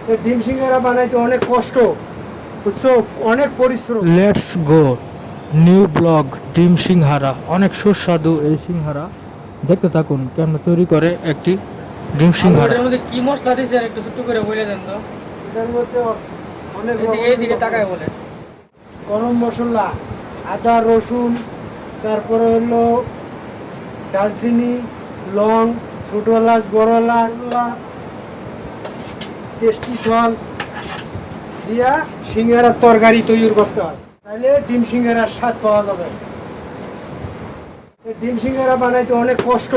এই ডিম সিঙ্গারা বানাইতে অনেক কষ্ট, বুঝছো, অনেক পরিশ্রম। লেটস গো নিউ ব্লগ ডিম সিংহারা। অনেক সুস্বাদু এই সিংহারা, দেখতে থাকুন কেমন তৈরি করে একটি ডিম সিংহারা। এর মধ্যে কি মশলা দিয়েছে একটু ছোট্ট করে বলে দেন তো। এটার মধ্যে অনেক এইদিকে তাকায় বলে। গরম মশলা, আদা রসুন, তারপরে হলো দালচিনি, লং, ছোট এলাচ, বড় এলাচ, টেস্টি সল দিয়া সিঙ্গারার তরকারি তৈরি করতে হয়, তাহলে ডিম সিঙ্গারার স্বাদ পাওয়া যাবে। এই ডিম সিঙ্গারা বানাইতে অনেক কষ্ট,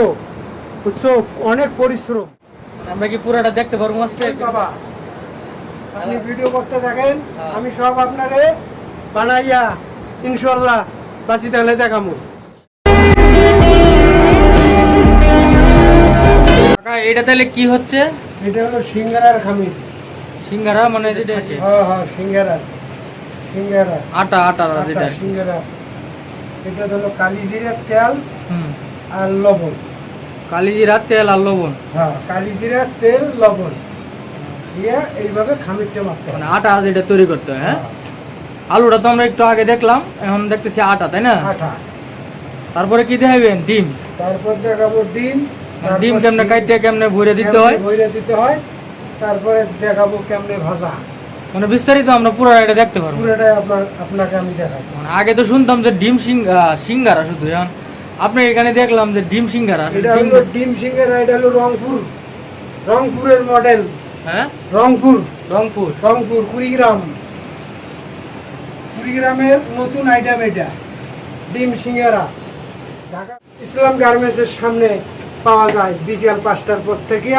বুঝছো, অনেক পরিশ্রম। আমরা কি পুরোটা দেখতে পারবো আজকে? বাবা, আপনি ভিডিও করতে থাকেন, আমি সব আপনারে বানাইয়া ইনশাল্লাহ বাঁচি তাহলে দেখাবো। কাকা এটা তাহলে কি হচ্ছে? এটা হলো সিঙ্গারার খামির। সিঙ্গারা মানে যেটা হ্যাঁ সিঙ্গারা, সিঙ্গারা আটা আটা যেটা। সিঙ্গারা এটা হলো কালিজিরার তেল হুম, আর লবণ। কালিজিরা তেল আর লবণ। হ্যাঁ, কালিজিরার তেল লবণ দিয়ে এইভাবে খামিরটা মাখতে মানে হবে। আটা যেটা তৈরি করতে হয়। হ্যাঁ, আলুটা তো আমরা একটু আগে দেখলাম, এখন দেখতেছি আটা, তাই না? আটা। তারপরে কি দেখাবেন? ডিম। তারপর দেখাবো ডিম। ডিম কেমনে কাটতে কেমনে ভরে দিতে হয়, ভরে দিতে হয়। তারপরে দেখাবো কেমনে ভাজা। মানে বিস্তারিত আমরা পুরো এটা দেখতে পারবো। পুরোটাই আপনাকে আমি দেখাবো। মানে আগে তো শুনতাম যে ডিম সিঙ্গারা শুধু, এখন আপনি এখানে দেখলাম যে ডিম সিঙ্গারা। এটা হলো ডিম সিঙ্গারা, এটা হলো রংপুর, রংপুরের মডেল। হ্যাঁ, রংপুর, রংপুর। রংপুর কুড়িগ্রাম, কুড়িগ্রামের নতুন আইটেম এটা, ডিম সিঙ্গারা। ঢাকা ইসলাম গার্মেন্টসের সামনে পাওয়া যায় বিকেল 5টার পর থেকে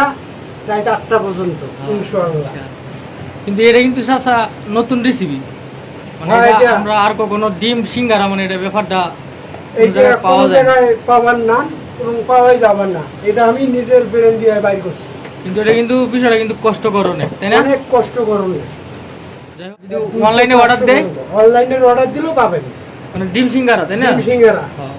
রাত 8টা পর্যন্ত ইনশাআল্লাহ। কিন্তু এটা কিন্তু চাচা নতুন রেসিপি, মানে হ্যাঁ, এটা এটা- আমরা আর কখনো ডিম সিঙ্গারা মানে এটা ব্যাপারটা কোন এইটা জায়গায় কোনো পাওয়া যায় না। জায়গায় পাওয়ার না এবং পাওয়াই যাবে না। এটা আমি নিজের ব্রেন দিয়ে বাইর করছি। কিন্তু এটা কিন্তু বিষয়টা কিন্তু কষ্টকর অনেক, তাই না? অনেক কষ্ট করবে। অনলাইনে অর্ডার দেয়, অনলাইনের অর্ডার দিলেও পাবেন মানে ডিম সিঙ্গারা, তাই না? ডিম সিঙ্গারা। হ্যাঁ।